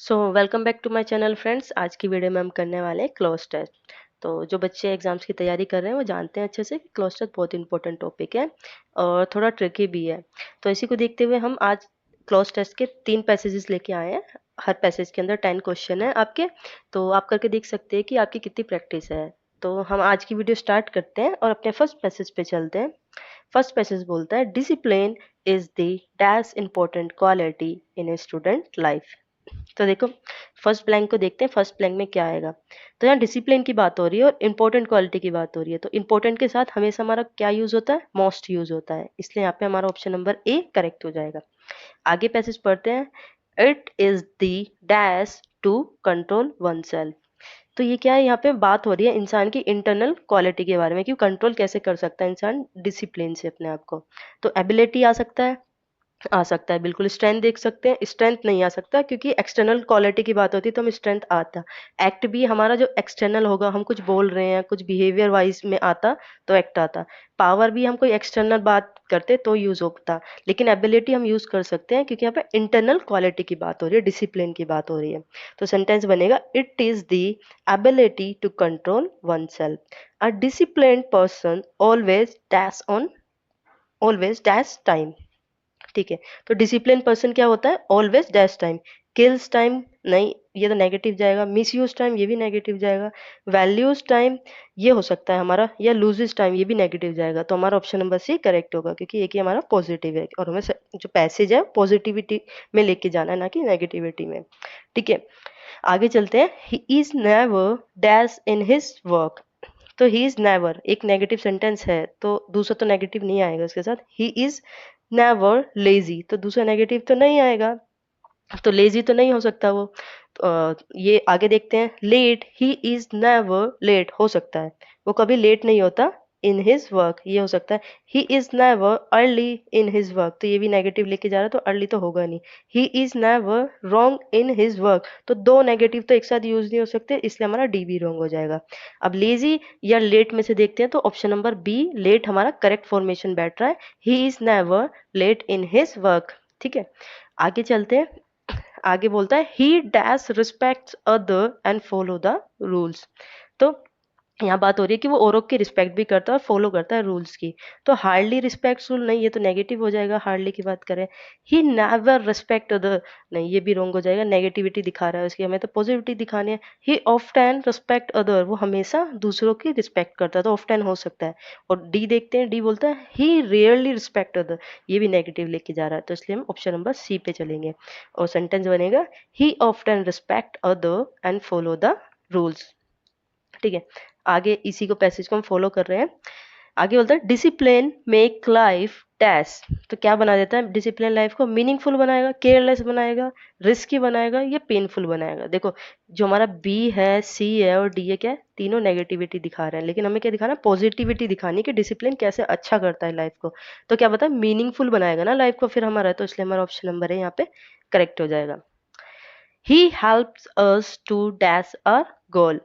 So welcome back to my channel friends. आज की video में हम करने वाले हैं क्लोज टेस्ट। तो जो बच्चे एग्जाम्स की तैयारी कर रहे हैं वो जानते हैं अच्छे से कि क्लोज टेस्ट बहुत इंपॉर्टेंट टॉपिक है और थोड़ा ट्रिकी भी है। तो इसी को देखते हुए हम आज क्लोज टेस्ट के 3 पैसेजेस लेके आए हैं। हर पैसेज के अंदर 10 क्वेश्चन है आपके। तो आप करके देख सकते हैं कि आपकी कितनी प्रैक्टिस है। तो हम आज की वीडियो स्टार्ट करते हैं और अपने फर्स्ट पैसेज पे चलते हैं। फर्स्ट पैसेज बोलता है discipline is the dash important quality in a student life. तो देखो, फर्स्ट ब्लैंक को देखते हैं। फर्स्ट ब्लैंक में क्या आएगा? तो यहाँ डिसिप्लिन की बात हो रही है और इम्पोर्टेंट क्वालिटी की बात हो रही है। तो इम्पोर्टेंट के साथ हमेशा हमारा क्या यूज होता है? मोस्ट यूज होता है। इसलिए यहाँ पे हमारा ऑप्शन नंबर ए करेक्ट हो जाएगा। आगे पैसेज पढ़ते हैं। It is the dash to control oneself. तो ये क्या है? यहाँ पे बात हो रही है इंसान की इंटरनल क्वालिटी के बारे में कि कंट्रोल कैसे कर सकता है इंसान डिसिप्लिन से अपने आप को। तो एबिलिटी आ सकता है बिल्कुल। स्ट्रेंथ देख सकते हैं, स्ट्रेंथ नहीं आ सकता क्योंकि एक्सटर्नल क्वालिटी की बात होती है तो हम स्ट्रेंथ आता। एक्ट भी हमारा जो एक्सटर्नल होगा, हम कुछ बोल रहे हैं, कुछ बिहेवियर वाइज में आता तो एक्ट आता। पावर भी हम कोई एक्सटर्नल बात करते तो यूज होता। लेकिन एबिलिटी हम यूज कर सकते हैं क्योंकि यहाँ पे इंटरनल क्वालिटी की बात हो रही है, डिसिप्लिन की बात हो रही है। तो सेंटेंस बनेगा it is the ability to control oneself. A disciplined person always dash time. ठीक है। तो डिसिप्लिन पर्सन क्या होता है? Always dash time. Kills time नहीं, ये तो नेगेटिव जाएगा। मिस यूज टाइम, ये भी नेगेटिव जाएगा। वैल्यूज टाइम ये हो सकता है हमारा, या लूजेस टाइम ये भी नेगेटिव जाएगा। तो हमारा ऑप्शन नंबर सी करेक्ट होगा क्योंकि एक ही हमारा पॉजिटिव है और हमें जो पैसेज है पॉजिटिविटी में लेके जाना है, ना कि नेगेटिविटी में। ठीक है, आगे चलते हैं। ही is never dash in his work. तो ही इज नेवर एक नेगेटिव सेंटेंस है तो दूसरा तो नेगेटिव नहीं आएगा उसके साथ। ही इज नेवर लेजी, तो दूसरा नेगेटिव तो नहीं आएगा। तो लेजी तो नहीं हो सकता वो। ये आगे देखते हैं। Late, he is never late हो सकता है, वो कभी लेट नहीं होता इन हिज वर्क, ये हो सकता है। He is never early in his work, तो ये भी नेगेटिव लेके जा रहा है तो अर्ली तो होगा नहीं। ही is never wrong in his work, तो दो नेगेटिव तो एक साथ यूज नहीं हो सकते, इसलिए हमारा डी भी रॉन्ग हो जाएगा। अब लेजी या लेट में से देखते हैं तो ऑप्शन नंबर बी लेट हमारा करेक्ट फॉर्मेशन बैठ रहा है। He is never late in his work. ठीक है, आगे चलते हैं। आगे बोलता है he dash respects other and follow the rules. तो यहाँ बात हो रही है कि वो औरों की रिस्पेक्ट भी करता है और फॉलो करता है रूल्स की। तो हार्डली रिस्पेक्ट्स रूल नहीं, ये तो नेगेटिव हो जाएगा। हार्डली की बात करें, ही नेवर रिस्पेक्ट अदर, नहीं ये भी रॉन्ग हो जाएगा। नेगेटिविटी दिखा रहा है उसकी, हमें तो पॉजिटिविटी दिखानी है। ही ऑफ्टन रिस्पेक्ट अदर, वो हमेशा दूसरों की रिस्पेक्ट करता है तो ऑफ्टन हो सकता है। और डी देखते हैं। डी बोलता है ही रेयरली रिस्पेक्ट अदर, ये भी नेगेटिव लेके जा रहा है तो इसलिए हम ऑप्शन नंबर सी पे चलेंगे और सेंटेंस बनेगा he often respect other and follow the rules. ठीक है, आगे इसी को पैसेज को हम फॉलो कर रहे हैं। आगे बोलता है डिसिप्लिन मेक लाइफ डैश। तो क्या बना देता है? डिसिप्लिन लाइफ को मीनिंगफुल बनाएगा, केयरलेस बनाएगा, रिस्की बनाएगा, या पेनफुल बनाएगा। देखो, जो हमारा बी है, सी है और डी है, क्या है? तीनों नेगेटिविटी दिखा रहे हैं, लेकिन हमें क्या दिखाना है? पॉजिटिविटी दिखानी है कि डिसिप्लिन कैसे अच्छा करता है लाइफ को। तो क्या बता, मीनिंगफुल बनाएगा ना लाइफ को फिर हमारा, तो इसलिए हमारा ऑप्शन नंबर है यहाँ पे करेक्ट हो जाएगा। He helps us to dash a goal.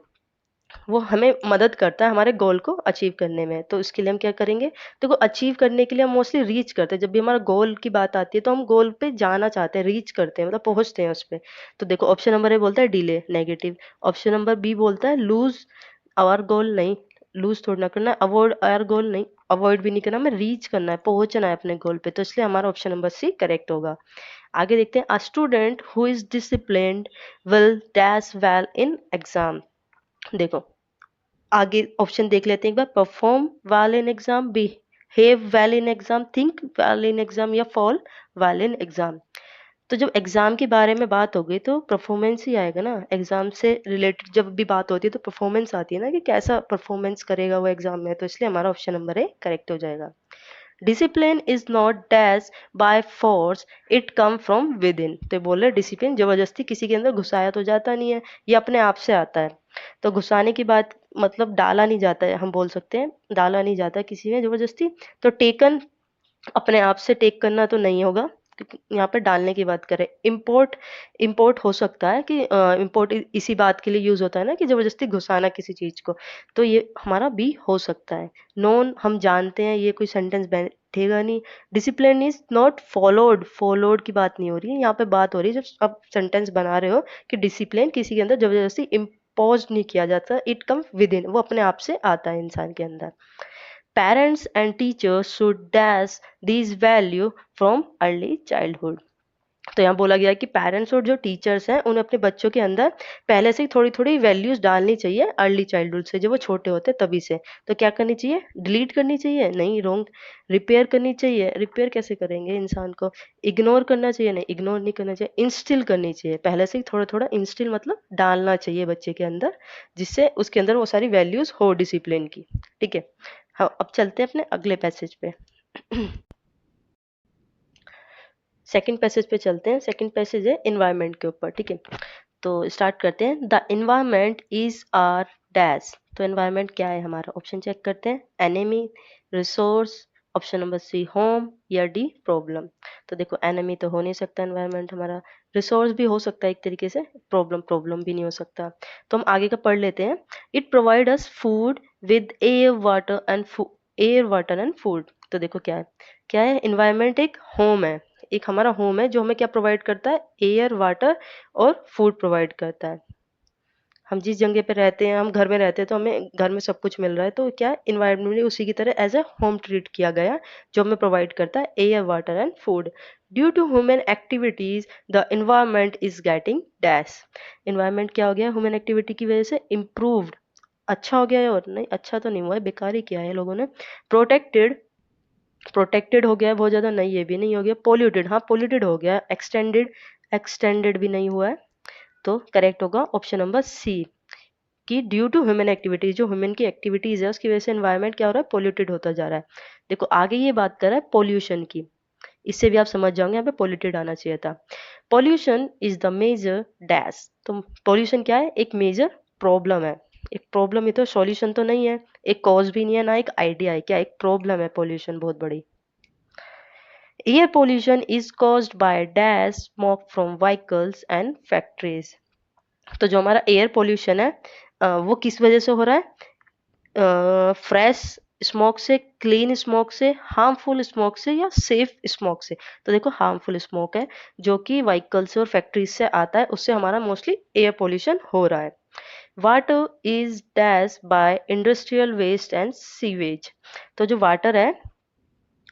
वो हमें मदद करता है हमारे गोल को अचीव करने में। तो इसके लिए हम क्या करेंगे? देखो, अचीव करने के लिए हम मोस्टली रीच करते हैं। जब भी हमारा गोल की बात आती है तो हम गोल पे जाना चाहते हैं, रीच करते हैं, मतलब पहुंचते हैं उस पे। तो देखो, ऑप्शन नंबर ए बोलता है delay, negative. Option number B बोलता है लूज आवर गोल, नहीं लूज थोड़ा ना करना है। अवॉइड आवर गोल, नहीं अवॉइड भी नहीं करना, हमें रीच करना है, पहुंचना है अपने गोल पे। तो इसलिए हमारा ऑप्शन नंबर सी करेक्ट होगा। आगे देखते हैं। A student who is disciplined will dash well in exam. देखो, आगे ऑप्शन देख लेते हैं एक बार। Perform well in exam, behave well in exam, think well in exam, या फॉल वेल इन एग्जाम। तो जब एग्जाम के बारे में बात हो गई तो परफॉर्मेंस ही आएगा ना। एग्जाम से रिलेटेड जब भी बात होती है तो परफॉर्मेंस आती है ना, कि कैसा परफॉर्मेंस करेगा वो एग्जाम में। तो इसलिए हमारा ऑप्शन नंबर ए करेक्ट हो जाएगा। Discipline is not dash by force, it come from with in. तो बोल रहे डिसिप्लिन जबरदस्ती किसी के अंदर घुसाया तो जाता नहीं है, ये अपने आप से आता है। तो घुसाने की बात मतलब डाला नहीं जाता है, हम बोल सकते हैं डाला नहीं जाता किसी में जबरदस्ती। तो टेकन अपने आप से टेक करना तो नहीं होगा क्योंकि यहाँ पे डालने की बात करें। इम्पोर्ट, इम्पोर्ट हो सकता है कि इम्पोर्ट इसी बात के लिए यूज होता है ना कि जबरदस्ती घुसाना किसी चीज को। तो ये हमारा बी हो सकता है। नोन हम जानते हैं, ये कोई सेंटेंस बैठेगा नहीं। Discipline is not followed, followed की बात नहीं हो रही है यहाँ पे, बात हो रही है जब आप सेंटेंस बना रहे हो कि डिसिप्लिन किसी के अंदर जबरदस्ती इम्पोज नहीं किया जाता, इट कम विद इन, वो अपने आप से आता है इंसान के अंदर। Parents and teachers should dash this value from early childhood. तो यहाँ बोला गया है कि पेरेंट्स और जो टीचर्स हैं उन्हें अपने बच्चों के अंदर पहले से ही थोड़ी थोड़ी वैल्यूज डालनी चाहिए अर्ली चाइल्डहुड से, जब वो छोटे होते हैं तभी से। तो क्या करनी चाहिए? डिलीट करनी चाहिए? नहीं, रॉन्ग। रिपेयर करनी चाहिए? रिपेयर कैसे करेंगे इंसान को? इग्नोर करना चाहिए? नहीं, इग्नोर नहीं करना चाहिए। इंस्टिल करनी चाहिए, पहले से ही थोड़ा थोड़ा इंस्टिल मतलब डालना चाहिए बच्चे के अंदर, जिससे उसके अंदर वो सारी वैल्यूज हो डिसिप्लिन की। ठीक है, हाँ अब चलते हैं अपने अगले पैसेज पे। सेकंड पैसेज पे चलते हैं। सेकंड पैसेज है इन्वायरमेंट के ऊपर। ठीक है, तो स्टार्ट करते हैं। The environment is are dash. तो इन्वायरमेंट क्या है हमारा? ऑप्शन चेक करते हैं। Enemy, resource, option number C home, या डी प्रॉब्लम। तो देखो एनिमी तो हो नहीं सकता एनवायरनमेंट हमारा, रिसोर्स भी हो सकता है एक तरीके से, प्रॉब्लम प्रॉब्लम भी नहीं हो सकता। तो हम आगे का पढ़ लेते हैं। It provide us food with air water and food. तो देखो क्या है, क्या है? इन्वायरमेंट एक होम है, एक हमारा होम है जो हमें क्या प्रोवाइड करता है? एयर, वाटर और फूड प्रोवाइड करता है। हम जिस जगह पे रहते हैं, हम घर में रहते हैं, तो हमें घर में सब कुछ मिल रहा है, तो क्या इन्वायरमेंट भी उसी की तरह एज ए होम ट्रीट किया गया, जो हमें प्रोवाइड करता है air, water and food. Due to human activities the environment is getting dash. Environment क्या हो गया? ह्यूमन एक्टिविटी की वजह से इम्प्रूव्ड, अच्छा हो गया है। और नहीं, अच्छा तो नहीं हुआ है, बेकार ही किया है लोगों ने। प्रोटेक्टेड, प्रोटेक्टेड हो गया है बहुत ज्यादा, नहीं ये भी नहीं हो गया। पोल्यूटेड, हाँ पोल्यूटेड हो गया। एक्सटेंडेड, एक्सटेंडेड भी नहीं हुआ है। तो करेक्ट होगा ऑप्शन नंबर सी, कि ड्यू टू ह्यूमन एक्टिविटीज, जो ह्यूमन की एक्टिविटीज है उसकी वजह से एनवायरनमेंट क्या हो रहा है? पोल्यूटेड होता जा रहा है। देखो आगे ये बात कर रहा है पोल्यूशन की, इससे भी आप समझ जाओगे यहाँ पे पोल्यूटेड आना चाहिए था। Pollution is the major dash. तो पोल्यूशन क्या है? एक मेजर प्रॉब्लम है। एक प्रॉब्लम है तो सॉल्यूशन तो नहीं है, एक कॉज भी नहीं है, ना एक आइडिया है। क्या? एक प्रॉब्लम है पोल्यूशन बहुत बड़ी। Air pollution is caused by dash smoke from vehicles and factories. तो जो हमारा एयर पोल्यूशन है वो किस वजह से हो रहा है? फ्रेश स्मोक से, क्लीन स्मोक से, हार्मफुल स्मोक से, या सेफ स्मोक से? तो देखो हार्मफुल स्मोक है जो कि व्हीकल से और फैक्ट्रीज से आता है, उससे हमारा मोस्टली एयर पोल्यूशन हो रहा है। Water is dash by industrial waste and sewage. तो जो वाटर है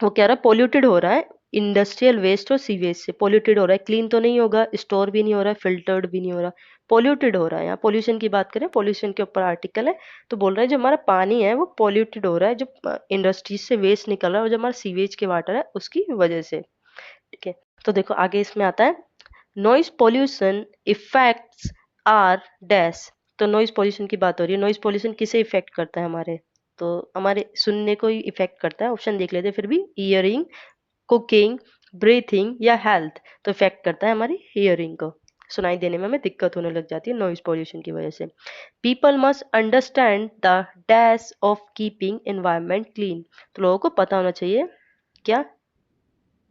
वो कह रहा है पोल्यूटेड हो रहा है इंडस्ट्रियल वेस्ट और सीवेज से, पोल्यूटेड हो रहा है। क्लीन तो नहीं होगा, स्टोर भी नहीं हो रहा है, फिल्टर्ड भी नहीं हो रहा, पोल्यूटेड हो रहा है। यहाँ पोल्यूशन की बात करें, पोल्यूशन के ऊपर आर्टिकल है, तो बोल रहा है जो हमारा पानी है वो पोल्यूटेड हो रहा है, जो इंडस्ट्रीज से वेस्ट निकल रहा है और जो हमारा सीवेज के वाटर है उसकी वजह से। ठीक है, तो देखो आगे इसमें आता है noise pollution effects are dash. तो नॉइज पोल्यूशन की बात हो रही है। नॉइज पोल्यूशन किसे इफेक्ट करता है? हमारे, तो हमारे सुनने को ही इफेक्ट करता है। ऑप्शन देख लेते हैं फिर भी। ईयरिंग, कुकिंग, ब्रीथिंग, या हेल्थ। तो इफेक्ट करता है हमारी हियरिंग को, सुनाई देने में हमें दिक्कत होने लग जाती है नॉइज पोल्यूशन की वजह से। People must understand the dash of keeping environment clean. तो लोगों को पता होना चाहिए क्या?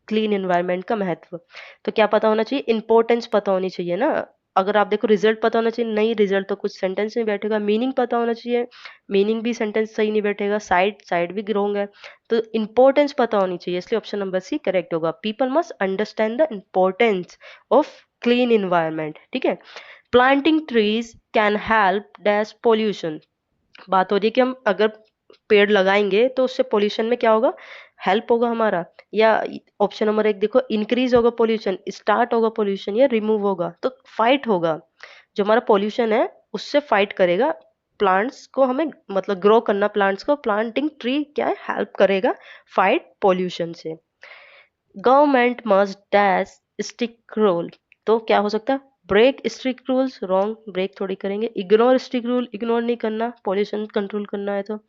क्लीन एनवायरनमेंट का महत्व। तो क्या पता होना चाहिए? इंपॉर्टेंस पता होनी चाहिए ना। अगर आप देखो रिजल्ट पता होना चाहिए, नहीं रिजल्ट तो कुछ सेंटेंस में बैठेगा। मीनिंग पता होना चाहिए, मीनिंग भी सेंटेंस सही नहीं बैठेगा। साइड, साइड भी रॉन्ग है। तो इंपॉर्टेंस पता होनी चाहिए, इसलिए ऑप्शन नंबर सी करेक्ट होगा। People must understand the importance of clean environment. ठीक है, planting trees can help dash pollution. बात हो रही है कि हम अगर पेड़ लगाएंगे तो उससे पोल्यूशन में क्या होगा? हेल्प होगा हमारा, या ऑप्शन नंबर एक देखो, इंक्रीज होगा पोल्यूशन, स्टार्ट होगा पोल्यूशन, या रिमूव होगा? तो फाइट होगा। जो हमारा पोल्यूशन है उससे फाइट करेगा। प्लांट्स को हमें मतलब ग्रो करना, प्लांट्स को, प्लांटिंग ट्री क्या है? हेल्प करेगा फाइट पोल्यूशन से। Government must dash stick rule. तो क्या हो सकता है? Break strict rules, wrong, break थोड़ी करेंगे। इग्नोर स्ट्रिक्ट रूल, इग्नोर नहीं करना, पॉल्यूशन कंट्रोल करना है तो।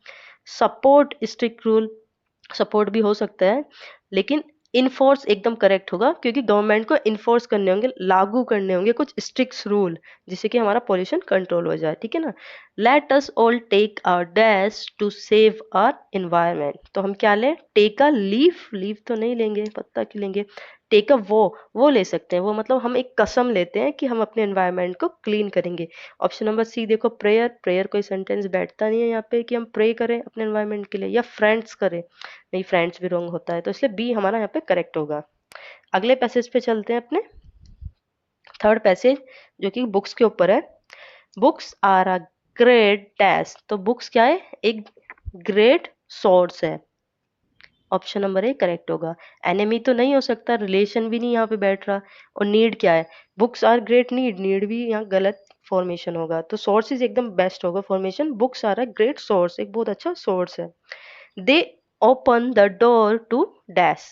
सपोर्ट स्ट्रिक्ट रूल, सपोर्ट भी हो सकता है, लेकिन इनफोर्स एकदम करेक्ट होगा, क्योंकि गवर्नमेंट को इन्फोर्स करने होंगे, लागू करने होंगे कुछ स्ट्रिक्ट रूल, जिससे कि हमारा पॉल्यूशन कंट्रोल हो जाए। ठीक है ना। Let us all take our dash to save our environment. तो हम क्या लें? टेक अ लीव, लीव तो नहीं लेंगे, पत्ता क्यों लेंगे? टेक अ वो ले सकते हैं, वो मतलब हम एक कसम लेते हैं कि हम अपने एनवायरनमेंट को क्लीन करेंगे। ऑप्शन नंबर सी देखो, प्रेयर, प्रेयर कोई सेंटेंस बैठता नहीं है यहाँ पे कि हम प्रे करें अपने एनवायरनमेंट के लिए, या फ्रेंड्स करें, नहीं फ्रेंड्स भी रॉन्ग होता है, तो इसलिए बी हमारा यहाँ पे करेक्ट होगा। अगले पैसेज पे चलते हैं अपने, थर्ड पैसेज जो कि बुक्स के ऊपर है। Books are a great dash, तो बुक्स क्या है, एक ग्रेट सोर्स है। ऑप्शन नंबर ए करेक्ट होगा। एनिमी तो नहीं हो सकता, रिलेशन भी नहीं यहाँ पे बैठ रहा। और नीड क्या है, books are great need, need भी यहाँ गलत फॉर्मेशन होगा, तो सोर्सेज एकदम बेस्ट होगा formation. Books are a great source, एक बहुत अच्छा सोर्स है। They open the door to dash,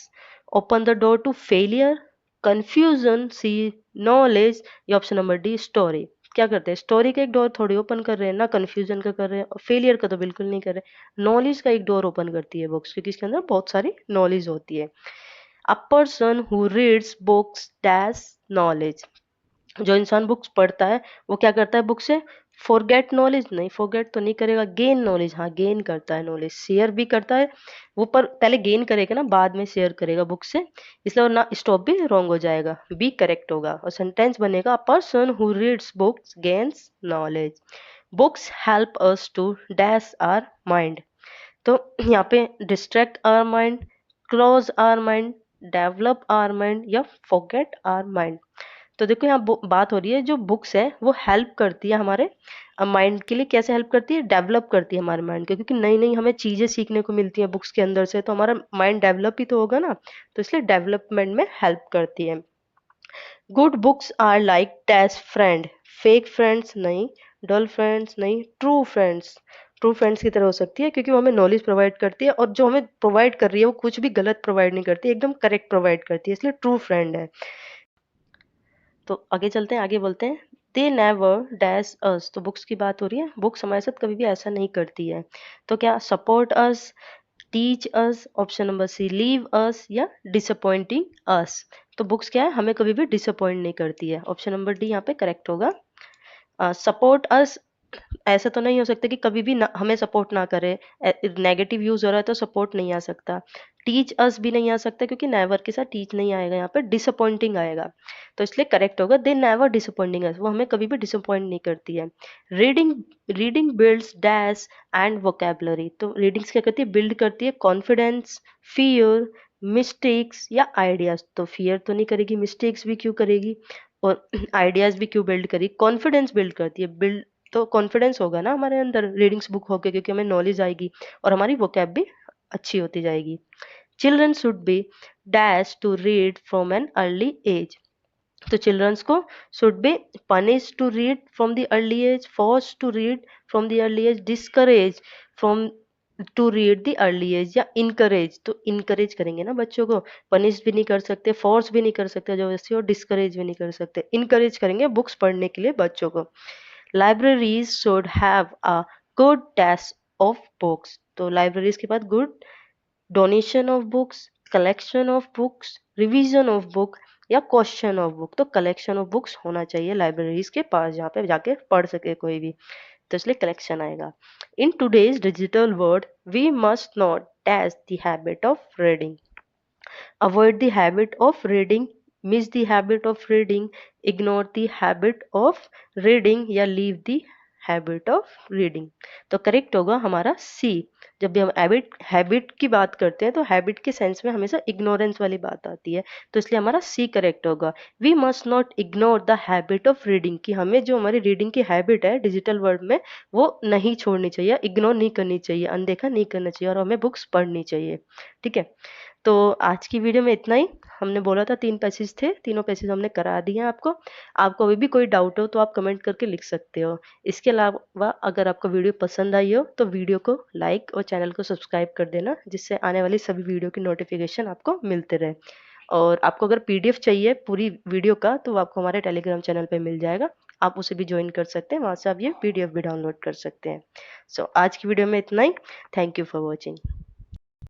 open the door to failure, confusion, C knowledge, या ऑप्शन नंबर डी स्टोरी। क्या करते हैं, स्टोरी का एक डोर थोड़ी ओपन कर रहे हैं ना, कंफ्यूजन का कर रहे हैं, और फेलियर का तो बिल्कुल नहीं कर रहे। नॉलेज का एक डोर ओपन करती है बुक्स, क्योंकि इसके अंदर बहुत सारी नॉलेज होती है। A person who reads books dash knowledge, जो इंसान बुक्स पढ़ता है वो क्या करता है बुक से, फॉरगेट नॉलेज, नहीं फॉरगेट तो नहीं करेगा, गेन नॉलेज, हाँ गेन करता है नॉलेज, शेयर भी करता है वो, पर पहले गेन करेगा ना, बाद में शेयर करेगा बुक से, इसलिए ना स्टॉप भी रॉन्ग हो जाएगा, बी करेक्ट होगा। और सेंटेंस बनेगा, person who reads books gains knowledge, books help us to dash our mind, तो यहाँ पे distract our mind, close our mind, develop our mind, या फॉरगेट आवर माइंड। तो देखो यहाँ बात हो रही है, जो बुक्स है वो हेल्प करती है हमारे माइंड के लिए, कैसे हेल्प करती है, डेवलप करती है हमारे माइंड को, क्योंकि नई नई हमें चीजें सीखने को मिलती हैं बुक्स के अंदर से, तो हमारा माइंड डेवलप ही तो होगा ना, तो इसलिए डेवलपमेंट में हेल्प करती है। Good books are like dash friend, fake friends नहीं, डल फ्रेंड्स नहीं, ट्रू फ्रेंड्स, ट्रू फ्रेंड्स की तरह हो सकती है, क्योंकि वो हमें नॉलेज प्रोवाइड करती है, और जो हमें प्रोवाइड कर रही है वो कुछ भी गलत प्रोवाइड नहीं करती, एकदम करेक्ट प्रोवाइड करती है, इसलिए ट्रू फ्रेंड है। तो आगे चलते हैं, आगे बोलते हैं, दे नेवर डैश अस, तो बुक्स की बात हो रही है, बुक्स हमारे साथ कभी भी ऐसा नहीं करती है, तो क्या support us, teach us, option number C leave us, या डिसअपॉइंटिंग अस। तो बुक्स क्या है, हमें कभी भी डिसअपॉइंट नहीं करती है, ऑप्शन नंबर डी यहाँ पे करेक्ट होगा। सपोर्ट अस, ऐसा तो नहीं हो सकता कि कभी भी हमें सपोर्ट ना करे, नेगेटिव यूज हो रहा है तो सपोर्ट नहीं आ सकता। टीच अस भी नहीं आ सकता, क्योंकि नेवर के साथ टीच नहीं आएगा, यहाँ पे डिसअपॉइंटिंग आएगा, तो इसलिए करेक्ट होगा, दे नेवर डिसअपॉइंटिंग अस, वो हमें कभी भी डिसअपॉइंट नहीं करती है। Reading, reading builds dash and vocabulary, तो रीडिंग्स क्या करती है, बिल्ड करती है कॉन्फिडेंस, फियर, मिस्टेक्स, या आइडियाज, तो फियर तो नहीं करेगी, मिस्टेक्स भी क्यों करेगी, और आइडियाज भी क्यों बिल्ड करेगी, कॉन्फिडेंस बिल्ड करती है, बिल्ड तो कॉन्फिडेंस होगा ना हमारे अंदर रीडिंग्स बुक होके, क्योंकि हमें नॉलेज आएगी और हमारी वोकैब भी अच्छी होती जाएगी। Children should be dash to read from an early age, तो चिल्ड्रंस को should be punish to read from the early age, force to read from the early age, discourage from to read the early age, या encourage, तो encourage करेंगे ना बच्चों को, punish भी नहीं कर सकते, फोर्स भी नहीं कर सकते जबरदस्ती, और डिस्करेज भी नहीं कर सकते, इनकरेज करेंगे बुक्स पढ़ने के लिए बच्चों को। Libraries should have a good dash of books, तो libraries के बाद good donation of books, collection of books, revision of book, या क्वेश्चन ऑफ बुक, तो कलेक्शन ऑफ बुक्स होना चाहिए लाइब्रेरीज के पास, जहाँ पे जाके पढ़ सके कोई भी, तो इसलिए कलेक्शन आएगा। In today's digital world we must not dash the habit of reading, avoid the habit of reading, miss the habit of reading, ignore the habit of reading, या leave the habit of reading. तो correct होगा हमारा सी। जब भी हम habit habit की बात करते हैं तो हैबिट के सेंस में हमेशा इग्नोरेंस वाली बात आती है, तो इसलिए हमारा सी करेक्ट होगा। We must not ignore the habit of reading, कि हमें जो हमारी रीडिंग की हैबिट है डिजिटल वर्ल्ड में वो नहीं छोड़नी चाहिए, इग्नोर नहीं करनी चाहिए, अनदेखा नहीं करना चाहिए, और हमें बुक्स पढ़नी चाहिए। ठीक है, तो आज की वीडियो में इतना ही। हमने बोला था 3 पैसेज थे, तीनों पैसेज हमने करा दिए हैं आपको। आपको अभी भी कोई डाउट हो तो आप कमेंट करके लिख सकते हो। इसके अलावा अगर आपको वीडियो पसंद आई हो तो वीडियो को लाइक और चैनल को सब्सक्राइब कर देना, जिससे आने वाली सभी वीडियो की नोटिफिकेशन आपको मिलते रहे। और आपको अगर पीडीएफ चाहिए पूरी वीडियो का तो आपको हमारे टेलीग्राम चैनल पे मिल जाएगा, आप उसे भी ज्वाइन कर सकते हैं, वहाँ से आप ये पीडीएफ भी डाउनलोड कर सकते हैं। सो आज की वीडियो में इतना ही। Thank you for watching.